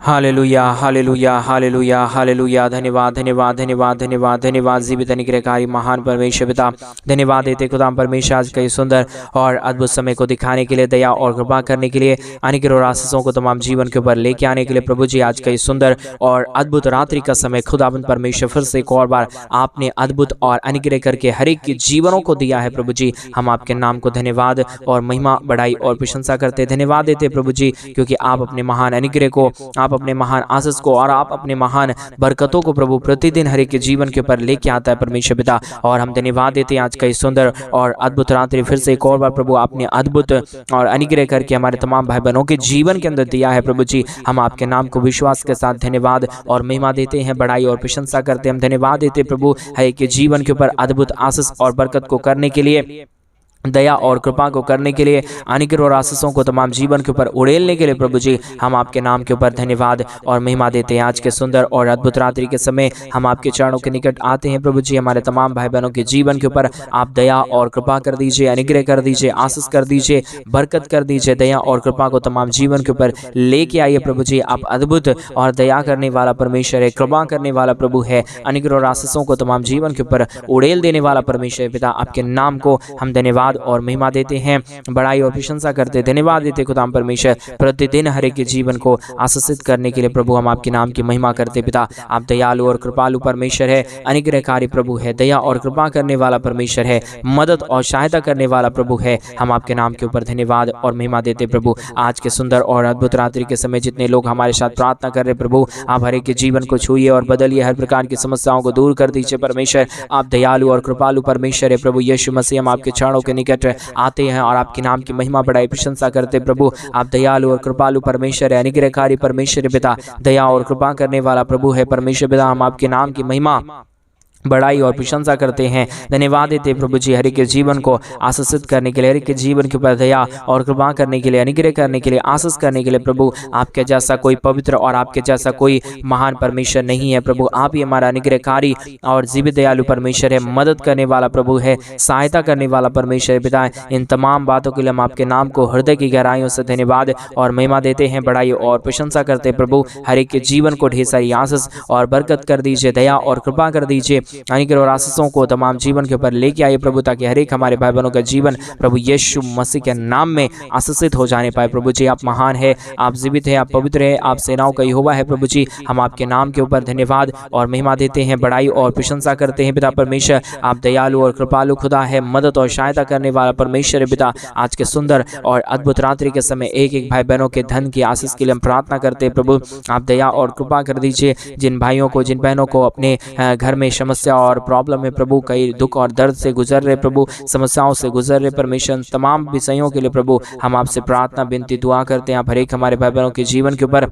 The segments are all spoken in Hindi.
Hallelujah hallelujah hallelujah hallelujah. धन्यवाद धन्यवाद धन्यवाद धन्यवाद धन्यवाद जीवित अनुग्रहकारी महान परमेश्वर पिता, धन्यवाद देते खुदाम परमेश्वर आज का ये सुंदर और अद्भुत समय को दिखाने के लिए, दया और कृपा करने के लिए, अनुग्रह और आशीषों को तमाम जीवन के ऊपर लेके आने के लिए प्रभु जी आज का ये सुंदर और अद्भुत रात्रि का समय खुदावंद परमेश्वर फिर से एक और बार आपने अद्भुत और अनुग्रह करके हर एक के जीवनों को दिया है। प्रभु जी हम आपके नाम को धन्यवाद और महिमा बढ़ाई और प्रशंसा करते, धन्यवाद देते प्रभु जी, क्योंकि आप अपने महान अनुग्रह को, आप अपने महान आशीष को और आप अपने महान बरकतों को प्रभु प्रतिदिन हर एक के जीवन के ऊपर लेके आता है परमेश्वर पिता। और हम धन्यवाद देते हैं आज का इस सुंदर और अद्भुत रात्रि फिर से एक और बार प्रभु आपने अद्भुत और अनुग्रह करके हमारे तमाम भाई बहनों के जीवन के अंदर दिया है। प्रभु जी हम आपके नाम को विश्वास के साथ धन्यवाद और महिमा देते हैं, बड़ाई और प्रशंसा करते हैं। हम धन्यवाद देते प्रभु हर एक के जीवन के ऊपर अद्भुत आशीष और बरकत को करने के लिए, दया और कृपा को करने के लिए, अनुग्रह और आशीषों को तमाम जीवन के ऊपर उड़ेलने के लिए प्रभु जी हम आपके नाम के ऊपर धन्यवाद और महिमा देते हैं। आज के सुंदर और अद्भुत रात्रि के समय हम आपके चरणों के निकट आते हैं प्रभु जी। हमारे तमाम भाई बहनों के जीवन के ऊपर आप दया और कृपा कर दीजिए, अनुग्रह कर दीजिए, आशीष कर दीजिए, बरकत कर दीजिए, दया और कृपा को तमाम जीवन के ऊपर लेके आइए प्रभु जी। आप अद्भुत और दया करने वाला परमेश्वर है, कृपा करने वाला प्रभु है, अनुग्रह और आशीषों को तमाम जीवन के ऊपर उड़ेल देने वाला परमेश्वर पिता, आपके नाम को हम धन्यवाद और महिमा देते हैं, बड़ाई और प्रशंसा करते, धन्यवाद देते खुदाम परमेश्वर प्रतिदिन हर एक के जीवन को आशीषित करने के लिए प्रभु हम आपके नाम की महिमा करते पिता। आप दयालु और कृपालु परमेश्वर है, अनुग्रहकारी प्रभु है, दया और कृपा करने वाला परमेश्वर है, मदद और सहायता करने वाला प्रभु है। हम आपके नाम के ऊपर धन्यवाद और महिमा देते प्रभु। आज के सुंदर और अद्भुत रात्रि के समय जितने लोग हमारे साथ प्रार्थना कर रहे प्रभु, आप हर एक के जीवन को छूइए और बदलिए, हर प्रकार की समस्याओं को दूर कर दीजिए परमेश्वर। आप दयालु और कृपालु परमेश्वर है प्रभु यीशु मसीह, हम आपके चरणों के निकट आते हैं और आपके नाम की महिमा बढ़ाई प्रशंसा करते प्रभु। आप दयालु और कृपालु परमेश्वर है, अनुग्रहकारी परमेश्वर पिता, दया और कृपा करने वाला प्रभु है परमेश्वर पिता। हम आपके नाम की महिमा बड़ाई और प्रशंसा करते हैं, धन्यवाद देते प्रभु जी हर एक के जीवन को आशीषित करने के लिए, हर एक के जीवन के ऊपर दया और कृपा करने के लिए, अनुग्रह करने के लिए, आशीष करने के लिए प्रभु। आपके जैसा कोई पवित्र और आपके जैसा कोई महान परमेश्वर नहीं है प्रभु। आप ही हमारा अनुग्रहकारी और जीवित दयालु परमेश्वर है, मदद करने वाला प्रभु है, सहायता करने वाला परमेश्वर पिता। इन तमाम बातों के लिए हम आपके नाम को हृदय की गहराइयों से धन्यवाद और महिमा देते हैं, बड़ाई और प्रशंसा करते प्रभु। हर एक के जीवन को ढेर सारी आशीष और बरकत कर दीजिए, दया और कृपा कर दीजिए, अनुग्रह और आशीषों को तमाम जीवन के ऊपर लेके आइए प्रभु, ताकि हर एक हमारे भाई बहनों का जीवन प्रभु यीशु मसीह के नाम में आशीषित हो जाने पाए प्रभु जी। आप महान है, आप जीवित है, आप पवित्र है, आप सेनाओं का यहोवा है प्रभु जी। हम आपके नाम के ऊपर धन्यवाद और महिमा देते हैं, बड़ाई और प्रशंसा करते हैं पिता परमेश्वर। आप दयालु और कृपालु खुदा है, मदद और सहायता करने वाला परमेश्वर है पिता। आज के सुंदर और अद्भुत रात्रि के समय एक एक भाई बहनों के धन की आशीष के लिए हम प्रार्थना करते हैं प्रभु। आप दया और कृपा कर दीजिए, जिन भाइयों को, जिन बहनों को अपने घर में समस्या और प्रॉब्लम है प्रभु, कई दुख और दर्द से गुजर रहे प्रभु, समस्याओं से गुजर रहे परमेश्वर, तमाम विषयों के लिए प्रभु हम आपसे प्रार्थना विनती दुआ करते हैं। आप हर एक हमारे भाई बहनों के जीवन के ऊपर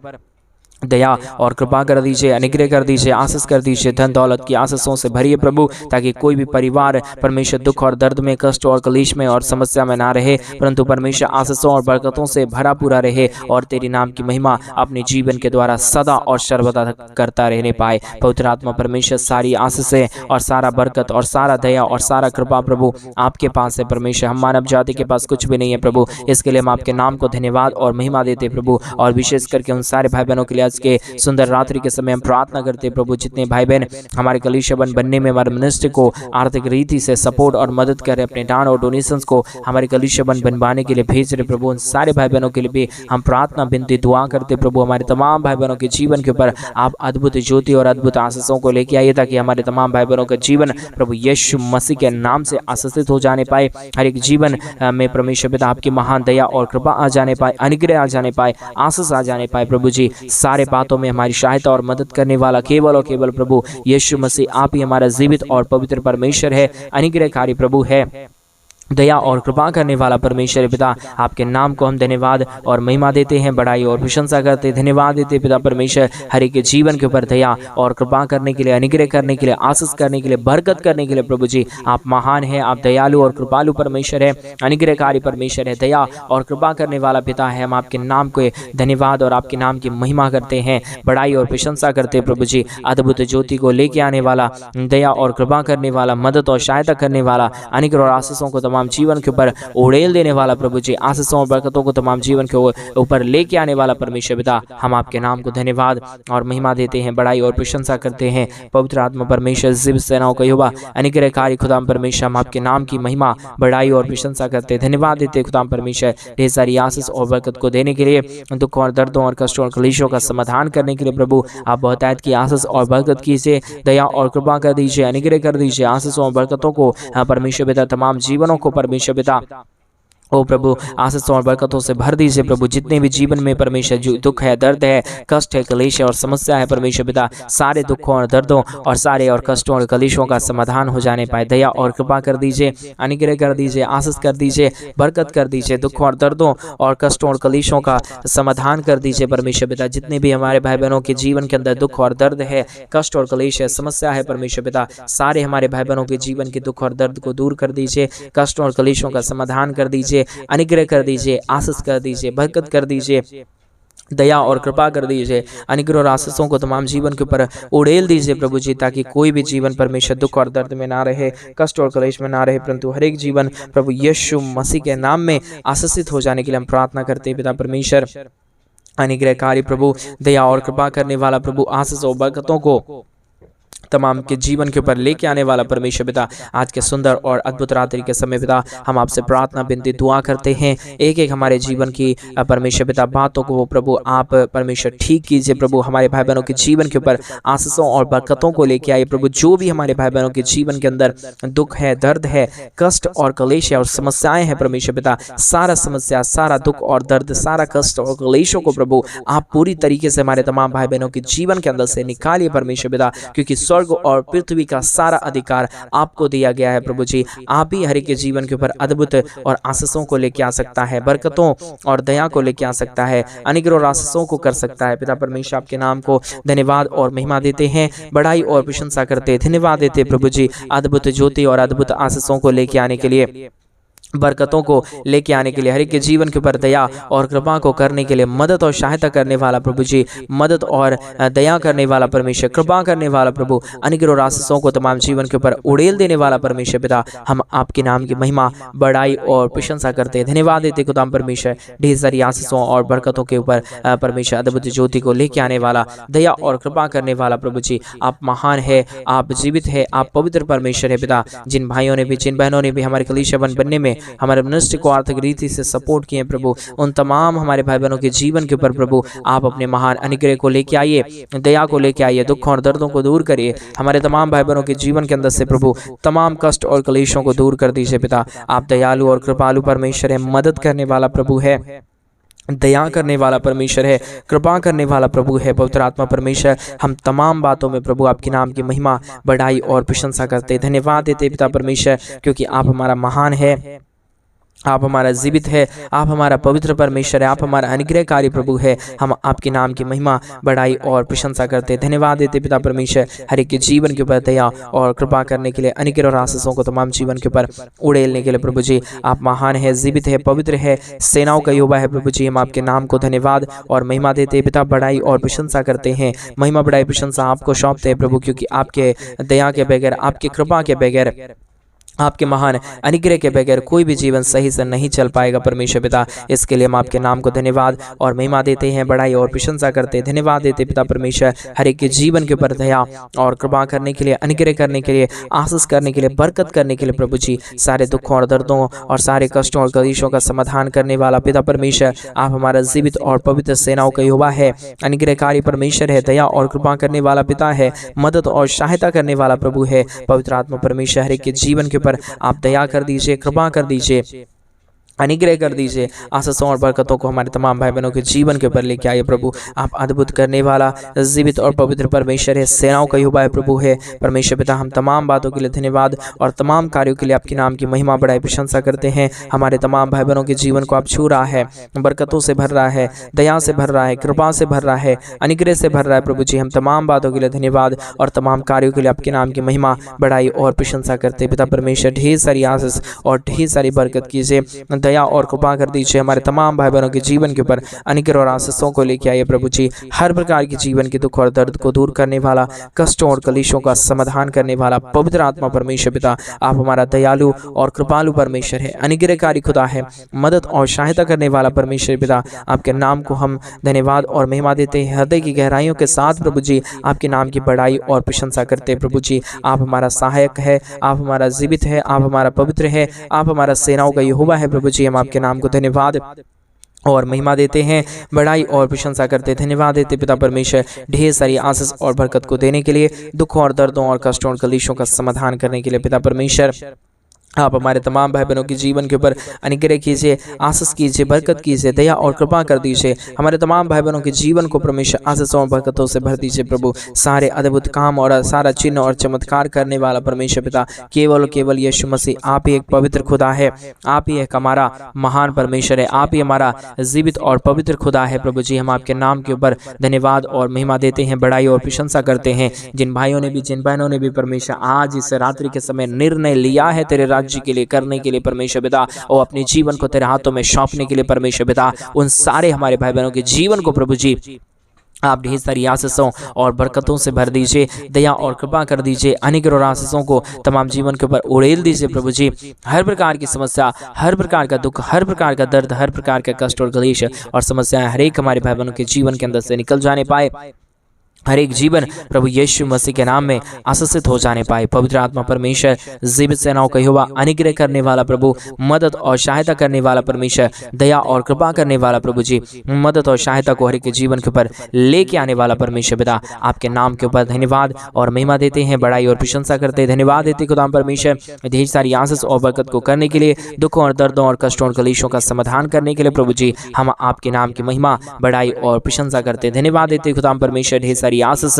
दया और कृपा कर दीजिए, अनुग्रह कर दीजिए, आशीष कर दीजिए, धन दौलत की आशीषों से भरिए प्रभु, ताकि कोई भी परिवार परमेश्वर दुख और दर्द में, कष्ट और कलेश में और समस्या में ना रहे, परंतु परमेश्वर आशीषों और बरकतों से भरा पूरा रहे और तेरी नाम की महिमा अपने जीवन के द्वारा सदा और सर्वदा करता रहने पाए। पवित्र आत्मा परमेश्वर सारी आशीषें और सारा बरकत और सारा दया और सारा कृपा प्रभु आपके पास है परमेश्वर। हम मानव जाति के पास कुछ भी नहीं है प्रभु, इसके लिए हम आपके नाम को धन्यवाद और महिमा देते प्रभु। और विशेष करके उन सारे भाई बहनों के लिए के सुंदर रात्रि के समय हम प्रार्थना करते हैं प्रभु, जितने भाई बहन हमारे कलीसिया बनने में, हमारे मिनिस्ट्री को आर्थिक रीति से सपोर्ट और मदद करें, अपने दान और डोनेशंस को हमारे कलीसिया बनवाने के लिए भेज रहे प्रभु, उन सारे भाई बहनों के लिए भी हम प्रार्थना विनती दुआ करते प्रभु। हमारे तमाम भाई बहनों के जीवन के ऊपर आप अद्भुत ज्योति और अद्भुत आशीषों को लेके आइए, ताकि हमारे तमाम भाई बहनों का जीवन प्रभु यीशु मसीह के नाम से आशीषित हो जाने पाए। हर एक जीवन में परमेश्वर पिता आपकी महान दया और कृपा आ जाने पाए, अनुग्रह आ जाने पाए, आशीष आ जाने पाए प्रभु जी। सारे बातों में हमारी सहायता और मदद करने वाला केवल और केवल प्रभु यीशु मसीह आप ही हमारा जीवित और पवित्र परमेश्वर है, अनुग्रहकारी प्रभु है, दया और कृपा करने वाला परमेश्वर पिता। आपके नाम को हम धन्यवाद और महिमा देते हैं, बड़ाई और प्रशंसा करते हैं, धन्यवाद देते पिता परमेश्वर। हर एक के जीवन के ऊपर दया और कृपा करने के लिए, अनुग्रह करने के लिए, आशीष करने के लिए, बरकत करने के लिए प्रभु जी आप महान है, आप दयालु और कृपालु परमेश्वर है, अनुग्रहकारी परमेश्वर है, दया और कृपा करने वाला पिता है। हम आपके नाम को धन्यवाद और आपके नाम की महिमा करते हैं, बड़ाई और प्रशंसा करते हैं प्रभु जी। अद्भुत ज्योति को लेके आने वाला, दया और कृपा करने वाला, मदद और सहायता करने वाला, अनुग्रह और आशीषों को तमाम तमाम जीवन के ऊपर उड़ेल देने वाला प्रभु जी, आशीषों और बरकतों को तमाम जीवन के ऊपर लेके आने वाला परमेश्वर पिता, हम आपके नाम को धन्यवाद और महिमा देते हैं, बड़ाई और प्रशंसा करते हैं। पवित्र आत्मा परमेश्वर, जीवित सेनाओं का यहोवा, अनुग्रहकारी खुदाम परमेश्वर, हम आपके नाम की महिमा, बड़ाई और प्रशंसा करते हैं, धन्यवाद देते हैं खुदाम परमेश्वर, ढेर सारी आशीष और बरकत को देने के लिए, दुख और दर्दों और कष्टों और क्लेशों का समाधान करने के लिए प्रभु आप बहुतायत की आशीष और बरकत कीजिए, दया और कृपा कर दीजिए, अनुग्रह कर दीजिए, आशीषों और बरकतों को परमेश्वर पिता, तमाम जीवनों को परमेश्वर पिता ओ प्रभु आशीषों और बरकतों से भर दीजिए प्रभु। जितने भी जीवन में परमेश्वर जो दुख है, दर्द है, कष्ट है, कलेश है और समस्या है परमेश्वर पिता, सारे दुखों और दर्दों और सारे और कष्टों और कलेशों का समाधान हो जाने पाए, दया और कृपा कर दीजिए, अनुग्रह कर दीजिए, आशीष कर दीजिए, बरकत कर दीजिए, दुखों और दर्दों और कष्टों और कलेशों का समाधान कर दीजिए परमेश्वर पिता। जितने भी हमारे भाई बहनों के जीवन के अंदर दुख और दर्द है, कष्ट और कलेश है, समस्या है परमेश्वर पिता, सारे हमारे भाई बहनों के जीवन के दुख और दर्द को दूर कर दीजिए, कष्ट और कलेशों का समाधान कर दीजिए, अनुग्रह कर दीजिए, आशीष कर दीजिए, बरकत कर दीजिए, दया और कृपा कर दीजिए, अनुग्रह और आशीषों को तमाम जीवन के ऊपर उड़ेल दीजिए प्रभु जी, ताकि कोई भी जीवन परमेश्वर दुख और दर्द में ना रहे, कष्ट और कलेश में ना रहे, परंतु हर एक जीवन प्रभु यीशु मसीह के नाम में आशीषित हो जाने के लिए हम प्रार्थना करते हैं पिता परमेश्वर। अनुग्रहकारी प्रभु, दया और कृपा करने वाला प्रभु, आशीष और बरकतों को तमाम के जीवन के ऊपर लेके आने वाला परमेश्वर पिता, आज के सुंदर और अद्भुत रात्रि के समय पिता हम आपसे प्रार्थना विनती दुआ करते हैं, एक एक हमारे जीवन की परमेश्वर पिता बातों को वो प्रभु आप परमेश्वर ठीक कीजिए प्रभु। हमारे भाई बहनों के जीवन के ऊपर आशीषों और बरकतों को लेके आइए प्रभु। जो भी हमारे भाई बहनों के जीवन के अंदर दुख है, दर्द है, कष्ट और कलेश है और समस्याएं हैं परमेश्वर पिता, सारा समस्या, सारा दुख और दर्द, सारा कष्ट और कलेशों को प्रभु आप पूरी तरीके से हमारे तमाम भाई बहनों के जीवन के अंदर से निकालिए परमेश्वर पिता, क्योंकि स्वर्ग और पृथ्वी का सारा अधिकार आपको दिया गया है प्रभु जी। आप ही हर एक के जीवन के ऊपर अद्भुत और आशीषों को लेके आ सकता है, बरकतों और दया को लेके आ सकता है, अनुग्रह और आशीषों को कर सकता है पिता परमेश्वर। आपके नाम को धन्यवाद और महिमा देते हैं, बड़ाई और प्रशंसा करते हैं, धन्यवाद देते हैं प्रभु जी, अद्भुत ज्योति और अद्भुत आशीषों को लेके आने के लिए, बरकतों को लेके आने के लिए, हर एक के जीवन के ऊपर दया और कृपा को करने के लिए, मदद और सहायता करने वाला प्रभु जी, मदद और दया करने वाला परमेश्वर, कृपा करने वाला प्रभु, अनुग्रह और आशीषों को तमाम जीवन के ऊपर उड़ेल देने वाला परमेश्वर पिता, हम आपके नाम की महिमा, बड़ाई और प्रशंसा करते हैं, धन्यवाद देते खुदाम परमेश्वर। ढेर सारी आशीषों और बरकतों के ऊपर परमेश्वर अद्भुत ज्योति को लेके आने वाला, दया और कृपा करने वाला प्रभु जी, आप महान है, आप जीवित है, आप पवित्र परमेश्वर है पिता। जिन भाइयों ने भी, जिन बहनों ने भी हमारे कलीसिया बनने में हमारे मिनिस्ट्री को आर्थिक रीति से सपोर्ट किए प्रभु, उन तमाम हमारे भाई बहनों के जीवन के ऊपर प्रभु आप अपने महान अनुग्रह को लेके आइए, दया को लेके आइए, दुखों और दर्दों को दूर करिए, हमारे तमाम भाई बहनों के जीवन के अंदर से प्रभु तमाम कष्ट और कलेशों को दूर कर दीजिए पिता। आप दयालु और कृपालु परमेश्वर है, मदद करने वाला प्रभु है, दया करने वाला परमेश्वर है, कृपा करने वाला प्रभु है, पवित्र आत्मा परमेश्वर। हम तमाम बातों में प्रभु आपके नाम की महिमा, बड़ाई और प्रशंसा करते, धन्यवाद देते पिता परमेश्वर, क्योंकि आप हमारा महान है, आप हमारा जीवित है, आप हमारा पवित्र परमेश्वर है, आप हमारा अनुग्रहकारी प्रभु है। हम आपके नाम की महिमा, बड़ाई और प्रशंसा करते, धन्यवाद देते पिता परमेश्वर, हर एक के जीवन के ऊपर दया और कृपा करने के लिए, अनुग्रह और आशीषों को तमाम जीवन के ऊपर उड़ेलने के लिए प्रभु जी। आप महान है, जीवित है, पवित्र है, सेनाओं का यहोवा है प्रभु जी। हम आपके नाम को धन्यवाद और महिमा देते पिता, बड़ाई और प्रशंसा करते हैं, महिमा, बड़ाई, प्रशंसा आपको सौंपते हैं प्रभु, क्योंकि आपके दया के बगैर, आपके कृपा के बगैर, आपके महान अनुग्रह के बगैर कोई भी जीवन सही से नहीं चल पाएगा परमेश्वर पिता। इसके लिए हम आपके नाम को धन्यवाद और महिमा देते हैं, बड़ाई और प्रशंसा करते हैं, धन्यवाद देते पिता परमेश्वर, हर एक के जीवन के ऊपर दया और कृपा करने के लिए, अनुग्रह करने के लिए, आशीष करने के लिए, बरकत करने के लिए प्रभु जी। सारे दुखों और दर्दों और सारे कष्टों और कलेशों का समाधान करने वाला पिता परमेश्वर, आप हमारा जीवित और पवित्र सेनाओं का यहोवा है, अनुग्रहकारी परमेश्वर है, दया और कृपा करने वाला पिता है, मदद और सहायता करने वाला प्रभु है, पवित्र आत्मा परमेश्वर। हर एक के जीवन के पर आप दया कर दीजिए, कृपा कर दीजिए, अनुग्रह कर दीजिए, आशीषों और बरकतों को हमारे तमाम भाई बहनों के जीवन के ऊपर लेके आइए प्रभु। आप अद्भुत करने वाला जीवित और पवित्र परमेश्वर है, सेनाओं का यहोवा है प्रभु है परमेश्वर पिता। हम तमाम बातों के लिए धन्यवाद और तमाम कार्यों के लिए आपके नाम की महिमा, बड़ाई, प्रशंसा करते हैं। हमारे तमाम भाई बहनों के जीवन को आप छू रहा है, बरकतों से भर रहा है, दया से भर रहा है, कृपा से भर रहा है, अनुग्रह से भर रहा है प्रभु जी। हम तमाम बातों के लिए धन्यवाद और तमाम कार्यों के लिए आपके नाम की महिमा, बड़ाई और प्रशंसा करते पिता परमेश्वर। ढेर सारी आशीष और ढेर सारी बरकत कीजिए, दया और कृपा कर दीजिए। हमारे तमाम भाई बहनों के जीवन के ऊपर अनुग्रह और आशीषों को लेके आइए प्रभु जी। हर प्रकार की जीवन के दुख और दर्द को दूर करने वाला, कष्टों और कलेशों का समाधान करने वाला पवित्र आत्मा परमेश्वर पिता, आप हमारा दयालु और कृपालु परमेश्वर है, अनुग्रहकारी खुदा है, मदद और सहायता करने वाला परमेश्वर पिता। आपके नाम को हम धन्यवाद और महिमा देते हैं हृदय की गहराइयों के साथ प्रभु जी। आपके नाम की बड़ाई और प्रशंसा करते हैं प्रभु जी। आप हमारा सहायक है, आप हमारा जीवित है, आप हमारा पवित्र है, आप हमारा सेनाओं का यहोवा है प्रभु जी। हम आपके नाम को धन्यवाद और महिमा देते हैं, बड़ाई और प्रशंसा करते, धन्यवाद देते पिता परमेश्वर, ढेर सारी आशीष और बरकत को देने के लिए, दुखों और दर्दों और कष्टों और कलेशों का समाधान करने के लिए पिता परमेश्वर। आप हमारे तमाम भाई बहनों के जीवन के ऊपर अनुग्रह कीजिए, आशीष कीजिए, बरकत कीजिए, दया और कृपा कर दीजिए। हमारे तमाम भाई बहनों के जीवन को परमेश्वर आशीषों और बरकतों से भर दीजिए प्रभु। सारे अद्भुत काम और सारा चिन्ह और चमत्कार करने वाला परमेश्वर पिता, केवल यीशु मसीह आप ही एक पवित्र खुदा है, आप ही एक हमारा महान परमेश्वर है, आप ही हमारा जीवित और पवित्र खुदा है प्रभु जी। हम आपके नाम के ऊपर धन्यवाद और महिमा देते हैं, बड़ाई और प्रशंसा करते हैं। जिन भाइयों ने भी, जिन बहनों ने भी परमेश्वर आज इस रात्रि के समय निर्णय लिया है तेरे राज्य के लिए करने के लिए परमेश्वर पिता, और अपने जीवन को तेरे हाथों में सौंपने के लिए परमेश्वर पिता, उन सारे हमारे भाई बहनों के जीवन को प्रभु जी आप ढेर सारी आशीषों और बरकतों से भर दीजिए, दया और कृपा कर दीजिए, अनुग्रह और आशीषों को तमाम जीवन के ऊपर उड़ेल दीजिए प्रभु जी। हर प्रकार की समस्या, हर प्रकार का दुख, हर प्रकार का दर्द, हर प्रकार का कष्ट और क्लेश और समस्याएं हर एक हमारे भाई बहनों के जीवन के अंदर से निकल जाने पाए। हर एक जीवन प्रभु यीशु मसीह के नाम में आशीषित हो जाने पाए। पवित्र आत्मा परमेश्वर, जीवित सेनाओं का यहोवा, अनुग्रह करने वाला प्रभु, मदद और सहायता करने वाला परमेश्वर, दया और कृपा करने वाला प्रभु जी, मदद और सहायता को हर एक के जीवन के ऊपर लेके आने वाला परमेश्वर पिता, आपके नाम के ऊपर धन्यवाद और महिमा देते हैं, बड़ाई और प्रशंसा करते हैं। धन्यवाद देते खुदाम परमेश्वर, ढेर सारी आशीष और बरकत को करने के लिए, दुखों और दर्दों और कष्टों और कलेशों का समाधान करने के लिए प्रभु जी, हम आपके नाम की महिमा, बड़ाई और प्रशंसा करते हैं। धन्यवाद देते खुदाम परमेश्वर, ढेर सारी आशीष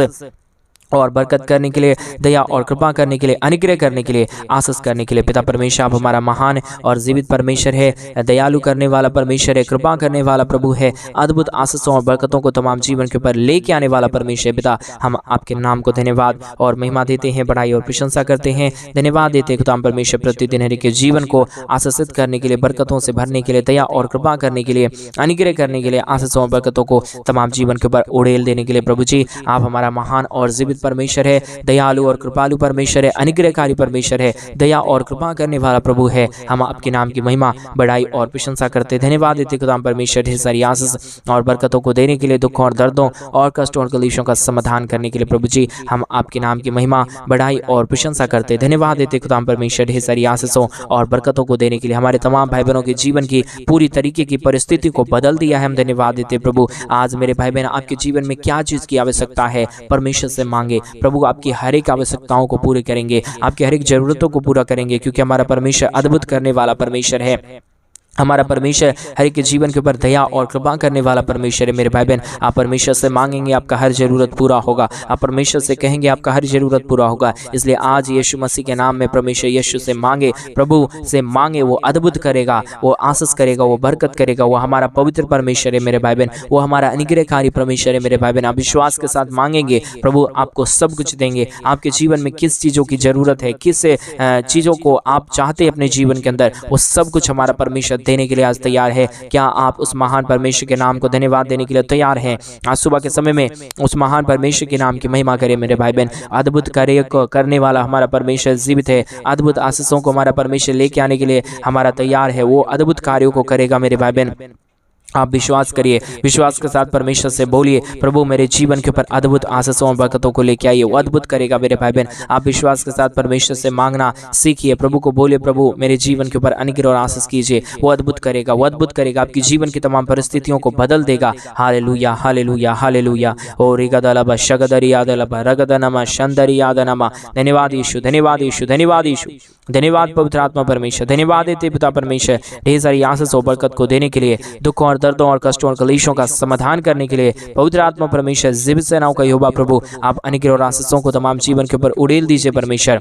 और बरकत करने के लिए, दया और कृपा करने के लिए, अनुग्रह करने के लिए, आशीष करने के लिए पिता परमेश्वर, आप हमारा महान और जीवित परमेश्वर है, दयालु करने वाला परमेश्वर है, कृपा करने वाला प्रभु है, अद्भुत आशीषों और बरकतों को तमाम जीवन के ऊपर लेके आने वाला परमेश्वर पिता। हम आपके नाम को धन्यवाद और महिमा देते हैं, बड़ाई और प्रशंसा करते हैं। धन्यवाद देते हैं खुदा परमेश्वर, प्रतिदिन हर एक के जीवन को आशीषित करने के लिए, बरकतों से भरने के लिए, दया और कृपा करने के लिए, अनुग्रह करने के लिए, आशीषों और बरकतों को तमाम जीवन के ऊपर उड़ेल देने के लिए प्रभु जी, आप हमारा महान और जीवित परमेश्वर है, दयालु और कृपालु परमेश्वर है, अनुग्रहकारी परमेश्वर है, दया और कृपा करने वाला प्रभु है। हम आपके नाम की महिमा, बड़ाई और प्रशंसा करते, धन्यवाद देते खुदा परमेश्वर, ढेर सारी आशीष और बरकतों को देने के लिए, दुखों और दर्दों और कष्टों और कलेशों का समाधान करने के लिए प्रभु जी, हम आपके नाम की महिमा, बड़ाई और प्रशंसा करते, धन्यवाद देते खुदा परमेश्वर, ढेर सारी आशीषों और बरकतों को देने के लिए, हमारे तमाम भाई बहनों के जीवन की पूरी तरीके की परिस्थिति को बदल दिया है। हम धन्यवाद देते प्रभु। आज मेरे भाई बहन आपके जीवन में क्या चीज की आवश्यकता है, परमेश्वर से मांगे, प्रभु आपकी हर एक आवश्यकताओं को पूरे करेंगे, आपकी हर एक जरूरतों को पूरा करेंगे, क्योंकि हमारा परमेश्वर अद्भुत करने वाला परमेश्वर है। हमारा परमेश्वर हर एक के जीवन के ऊपर दया और कृपा करने वाला परमेश्वर है। मेरे भाई बहन, आप परमेश्वर से मांगेंगे, आपका हर जरूरत पूरा होगा। आप परमेश्वर से कहेंगे, आपका हर जरूरत पूरा होगा। इसलिए आज यीशु मसीह के नाम में परमेश्वर यीशु से मांगे, प्रभु से मांगे, वो अद्भुत करेगा, वो आशीष करेगा, वो बरकत करेगा। वो हमारा पवित्र परमेश्वर है मेरे भाई बहन, वो हमारा अनुग्रहकारी परमेश्वर है मेरे भाई बहन। आप विश्वास के साथ मांगेंगे, प्रभु आपको सब कुछ देंगे। आपके जीवन में किस चीज़ों की जरूरत है, किस चीज़ों को आप चाहते हैं अपने जीवन के अंदर, वो सब कुछ हमारा परमेश्वर देने के लिए आज तैयार है। क्या आप उस महान परमेश्वर के नाम को धन्यवाद देने के लिए तैयार हैं? आज सुबह के समय में उस महान परमेश्वर के नाम की महिमा करें मेरे भाई बहन। अद्भुत कार्य करने वाला हमारा परमेश्वर जीवित है। अद्भुत आशीषों को हमारा परमेश्वर लेके आने के लिए हमारा तैयार है। वो अद्भुत कार्यों को करेगा मेरे भाई बहन। आप विश्वास करिए, विश्वास के साथ परमेश्वर से बोलिए, प्रभु मेरे जीवन के ऊपर अद्भुत आशीषों और बरकतों को लेके आइए, वो अद्भुत करेगा मेरे भाई बहन। आप विश्वास के साथ परमेश्वर से मांगना सीखिए, प्रभु को बोलिए, प्रभु मेरे जीवन के ऊपर अनुग्रह और आशीष कीजिए, वो अद्भुत करेगा, वो अद्भुत करेगा, आपकी जीवन की तमाम परिस्थितियों को बदल देगा। Hallelujah, hallelujah, hallelujah. ओ रिगदलबा शगदरी यादलबा रगदनमा शंदरी यादनमा। धन्यवाद यीशु, धन्यवाद यीशु, धन्यवाद यीशु, धन्यवाद पवित्र आत्मा परमेश्वर, धन्यवाद देते पिता परमेश्वर, ढेर सारी आशीष और बरकत को देने के लिए, दुखों और दर्दों और कष्टों और कलेशों का समाधान करने के लिए, पवित्र आत्मा परमेश्वर, जीवित सेनाओं का यहोवा प्रभु, आप अनुग्रह और आशीषों को तमाम जीवन के ऊपर उड़ेल दीजिए परमेश्वर।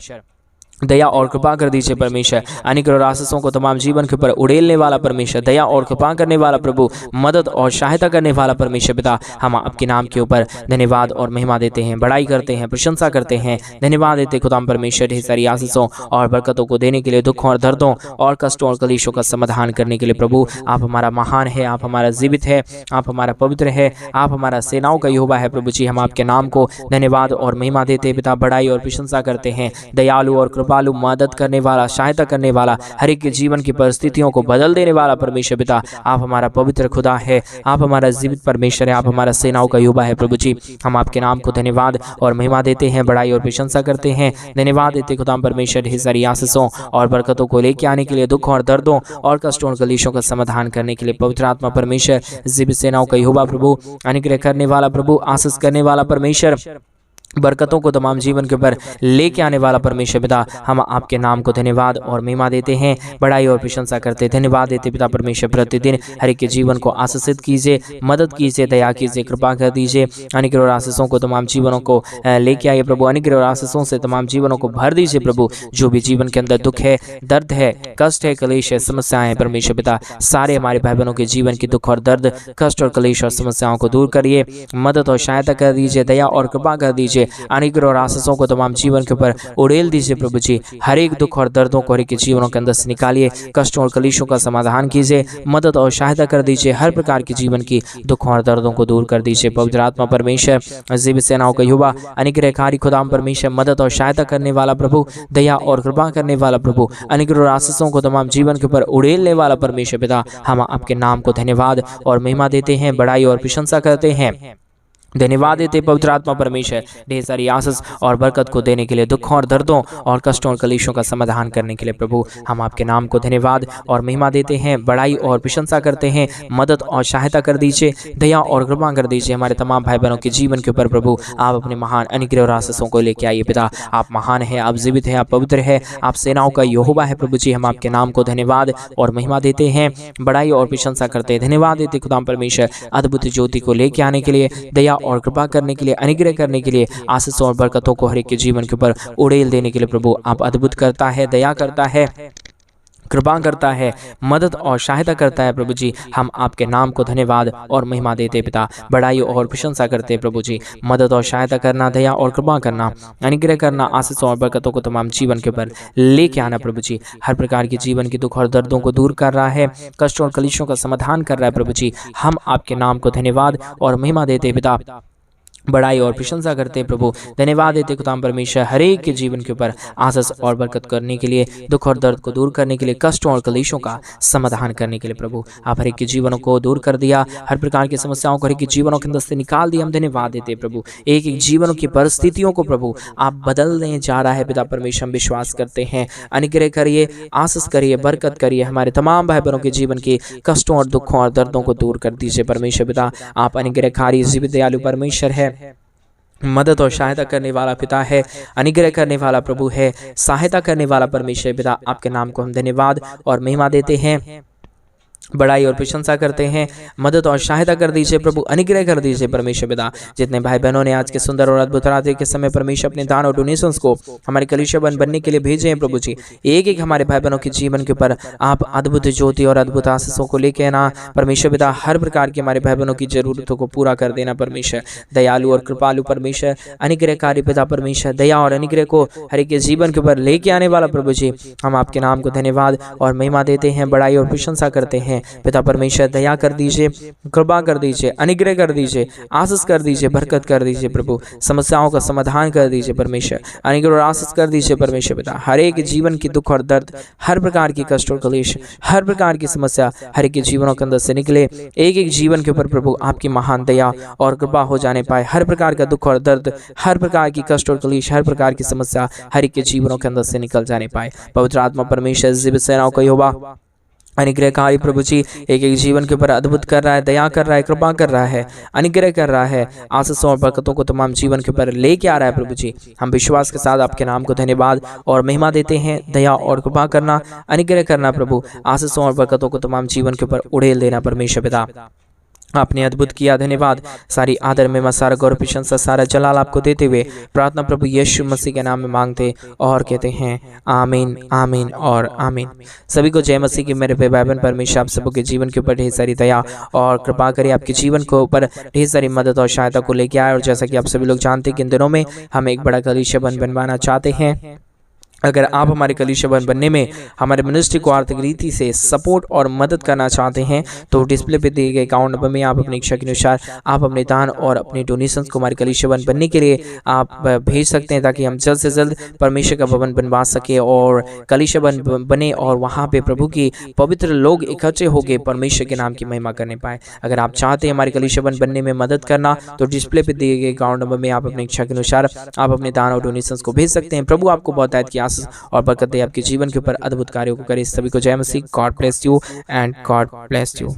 दया और कृपा कर दीजिए परमेश्वर। अनुग्रह और आशीषों को तमाम जीवन के ऊपर उड़ेलने वाला परमेश्वर, दया और कृपा करने वाला प्रभु, मदद और सहायता करने वाला परमेश्वर पिता, हम आपके नाम के ऊपर धन्यवाद और महिमा देते हैं, बड़ाई करते हैं, प्रशंसा करते हैं, धन्यवाद देते खुदाम परमेश्वर ढेर सारी आशीषों और बरकतों को देने के लिए, दुखों और दर्दों और कष्टों और कलेशों का समाधान करने के लिए प्रभु आप हमारा महान है, आप हमारा जीवित है, आप हमारा पवित्र है, आप हमारा सेनाओं का यहोवा है प्रभु जी। हम आपके नाम को धन्यवाद और महिमा देते पिता, बड़ाई और प्रशंसा करते हैं। दयालु और कृपालु, मदद करने वाला, सहायता करने वाला, हर एक के जीवन की परिस्थितियों को बदल देने वाला परमेश्वर पिता, आप हमारा पवित्र खुदा है, आप हमारा जीवित परमेश्वर है, आप हमारा सेनाओं का यहोवा है प्रभु जी। हम आपके नाम को धन्यवाद और महिमा देते हैं, बड़ाई और प्रशंसा करते हैं, धन्यवाद देते खुदा परमेश्वर ढेर सारी आशीषों और बरकतों को लेके आने के लिए, दुखों और दर्दों और कष्टों और कलेशों का समाधान करने के लिए पवित्र आत्मा परमेश्वर, जीवित सेनाओं का यहोवा प्रभु, अनुग्रह करने वाला प्रभु, आशीष करने वाला परमेश्वर, बरकतों को तमाम जीवन के ऊपर लेके आने वाला परमेश्वर पिता, हम आपके नाम को धन्यवाद और महिमा देते हैं, बड़ाई और प्रशंसा करते, धन्यवाद देते पिता परमेश्वर। प्रतिदिन हर एक के जीवन को आशीषित कीजिए, मदद कीजिए, दया कीजिए, कृपा कर दीजिए। अनुग्रह और आशीषों को तमाम जीवनों को लेके आइए प्रभु, अनुग्रह और आशीषों से तमाम जीवनों को भर दीजिए प्रभु। जो भी जीवन के अंदर दुख है, दर्द है, कष्ट है, कलेश है, समस्याएं हैं परमेश्वर पिता, सारे हमारे भाई बहनों के जीवन की दुख और दर्द, कष्ट और कलेश और समस्याओं को दूर करिए, मदद और सहायता कर दीजिए, दया और कृपा कर दीजिए। अनुग्रह और आशीषों को तमाम जीवन के ऊपर उड़ेल दीजिए प्रभु जी। हर एक दुख और दर्दों को हर एक के जीवनों के अंदर से निकालिए, कष्टों और कलेशों का समाधान कीजिए, मदद और सहायता कर दीजिए, हर प्रकार की जीवन की दुखों और दर्दों को दूर कर दीजिए। पवित्र आत्मा परमेश्वर, जीवित सेनाओं का यहोवा, अनुग्रहकारी खुदाम परमेश्वर, मदद और सहायता करने वाला प्रभु, दया और कृपा करने वाला प्रभु, अनुग्रह और आशीषों को तमाम जीवन के ऊपर उड़ेलने वाला परमेश्वर पिता, हम आपके नाम को धन्यवाद और महिमा देते हैं, बड़ाई और प्रशंसा करते हैं, धन्यवाद देते पवित्र आत्मा परमेश्वर, ढेर सारी आशीष और बरकत को देने के लिए, दुखों और दर्दों और कष्टों और कलेशों का समाधान करने के लिए प्रभु हम आपके नाम को धन्यवाद और महिमा देते हैं, बड़ाई और प्रशंसा करते हैं, मदद और सहायता कर दीजिए, दया और कृपा कर दीजिए हमारे तमाम भाई बहनों के जीवन के ऊपर प्रभु। आप अपने महान अनुग्रह और आशीषों को लेके आइए पिता, आप महान है, आप जीवित है, आप पवित्र है, आप सेनाओं का यहोवा है प्रभु जी। हम आपके नाम को धन्यवाद और महिमा देते हैं, बड़ाई और प्रशंसा करते हैं, धन्यवाद देते खुदाम परमेश्वर, अद्भुत ज्योति को लेके आने के लिए, दया और कृपा करने के लिए, अनुग्रह करने के लिए, आशीष और बरकतों को हर एक के जीवन के ऊपर उड़ेल देने के लिए प्रभु आप अद्भुत करता है, दया करता है, कृपा करता है, मदद और सहायता करता है प्रभु जी। हम आपके नाम को धन्यवाद और महिमा देते पिता, बड़ाई और प्रशंसा करते प्रभु जी। मदद और सहायता करना, दया और कृपा करना, अनुग्रह करना, आशीष और बरकतों को तमाम जीवन के ऊपर लेके आना प्रभु जी। हर प्रकार के जीवन की दुख और दर्दों को दूर कर रहा है, कष्टों और कलेशों का समाधान कर रहा है प्रभु जी। हम आपके नाम को धन्यवाद और महिमा देते पिता, बड़ाई और प्रशंसा करते प्रभु, धन्यवाद देते खुदाम परमेश्वर, हर एक के जीवन के ऊपर आशीष और बरकत करने के लिए, दुख और दर्द को दूर करने के लिए, कष्टों और कलेशों का समाधान करने के लिए प्रभु आप हर एक के जीवनों को दूर कर दिया, हर प्रकार की समस्याओं को हर एक के जीवनों के अंदर से निकाल दिया। हम धन्यवाद देते प्रभु, एक एक जीवनों की परिस्थितियों को प्रभु आप बदलने जा रहा है पिता परमेश्वर, हम विश्वास करते हैं। अनुग्रह करिए, आशीष करिए, बरकत करिए, हमारे तमाम भाई बहनों के जीवन के कष्टों और दुखों और दर्दों को दूर कर दीजिए परमेश्वर पिता। आप अनुग्रहकारी जीवित दयालु परमेश्वर है, मदद और सहायता करने वाला पिता है, अनुग्रह करने वाला प्रभु है, सहायता करने वाला परमेश्वर पिता। आपके नाम को हम धन्यवाद और महिमा देते हैं, बड़ाई और प्रशंसा करते हैं, मदद और सहायता कर दीजिए प्रभु, अनुग्रह कर दीजिए परमेश्वर पिता। जितने भाई बहनों ने आज के सुंदर और अद्भुत रात्रि के समय परमेश्वर अपने दान और डोनेशंस को हमारे कलीसिया बनने के लिए भेजे हैं प्रभु जी, एक एक हमारे भाई बहनों के जीवन के ऊपर आप अद्भुत ज्योति और अद्भुत आशीषों को लेके आना परमेश्वर पिता। हर प्रकार के हमारे भाई बहनों की जरूरतों को पूरा कर देना परमेश्वर, दयालु और कृपालु परमेश्वर, अनुग्रहकारी पिता परमेश्वर, दया और अनुग्रह को हर एक के जीवन के ऊपर लेके आने वाला प्रभु जी। हम आपके नाम को धन्यवाद और महिमा देते हैं, बड़ाई और प्रशंसा करते हैं पिता परमेश्वर। दया कर दीजिए, कृपा कर दीजिए, अनुग्रह कर दीजिए, आशीष कर दीजिए, बरकत कर दीजिए प्रभु, समस्याओं का समाधान कर दीजिए परमेश्वर, अनुग्रह और आशीष कर दीजिए परमेश्वर पिता। हर एक जीवन की दुख और दर्द, हर प्रकार की कष्ट और कलेश, हर प्रकार की समस्या हर एक जीवनों के अंदर से निकले, एक एक जीवन के ऊपर प्रभु आपकी महान दया और कृपा हो जाने पाए। हर प्रकार का दुख और दर्द, हर प्रकार की कष्ट और कलेश, हर प्रकार की समस्या हर एक जीवनों के अंदर से निकल जाने पाए। पवित्र आत्मा परमेश्वर, जीवित सेनाओं का यहोवा, अनुग्रहकारी प्रभु जी एक एक जीवन के ऊपर अद्भुत कर रहा है, दया कर रहा है, कृपा कर रहा है, अनुग्रह कर रहा है, आशीषों और बरकतों को तमाम जीवन के ऊपर लेके आ रहा है प्रभु जी। हम विश्वास के साथ आपके नाम को धन्यवाद और महिमा देते हैं। दया और कृपा करना, अनुग्रह करना प्रभु, आशीषों और बरकतों को तमाम जीवन के ऊपर उड़ेल देना परमेश्वर पिता। आपने अद्भुत किया, धन्यवाद। सारी आदर में सारा गौरव प्रशंसा सारा जलाल आपको देते हुए प्रार्थना प्रभु यीशु मसीह के नाम में मांगते और कहते हैं आमीन, आमीन और आमीन। सभी को जय मसीह की मेरे भाई बहन। परमेश्वर आप सबों के जीवन के ऊपर ढेर सारी दया और कृपा करे, आपके जीवन के ऊपर ढेर सारी मदद और सहायता को लेके आए। और जैसा कि आप सभी लोग जानते हैं कि इन दिनों में हम एक बड़ा कलीसिया बनवाना चाहते हैं। अगर आप हमारे कलीसिया बनने में हमारे मिनिस्ट्री को आर्थिक रीति से सपोर्ट और मदद करना चाहते हैं तो डिस्प्ले पे दिए गए अकाउंट नंबर में आप अपनी इच्छा के अनुसार आप अपने दान और अपने डोनेशंस को हमारे कलीसिया बनने के लिए आप भेज सकते हैं, ताकि हम जल्द से जल्द परमेश्वर का भवन बनवा सके और कलीसिया बने और वहाँ पे प्रभु की पवित्र लोग इकट्ठे होकर परमेश्वर के नाम की महिमा करने पाए। अगर आप चाहते हैं हमारे कलीसिया बनने में मदद करना तो डिस्प्ले पे दिए गए अकाउंट नंबर में आप अपनी इच्छा के अनुसार आप अपने दान और डोनेशंस को भेज सकते हैं। प्रभु आपको बहुत और बरकत दे, आपके जीवन के ऊपर अद्भुत कार्यों को करे। सभी को जय मसीह। God bless you and God bless you.